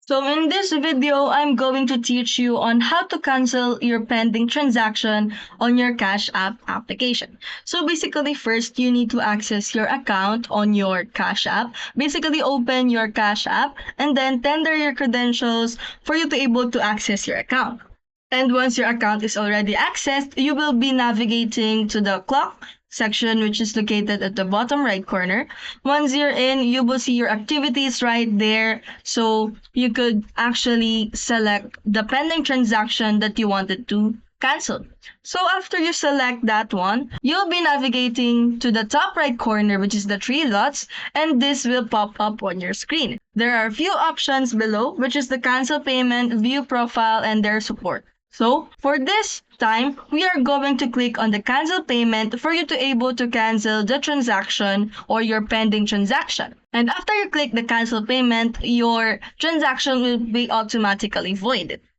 So in this video, I'm going to teach you on how to cancel your pending transaction on your Cash App application. So basically, first you need to access your account on your Cash App. Basically, open your Cash App and then tender your credentials for you to able to access your account. And once your account is already accessed, you will be navigating to the clock section, which is located at the bottom right corner. Once you're in, you will see your activities right there. So you could actually select the pending transaction that you wanted to cancel. So after you select that one, you'll be navigating to the top right corner, which is the three dots, and this will pop up on your screen. There are a few options below, which is the cancel payment, view profile, and their support. So for this time, we are going to click on the cancel payment for you to able to cancel the transaction or your pending transaction. And after you click the cancel payment, your transaction will be automatically voided.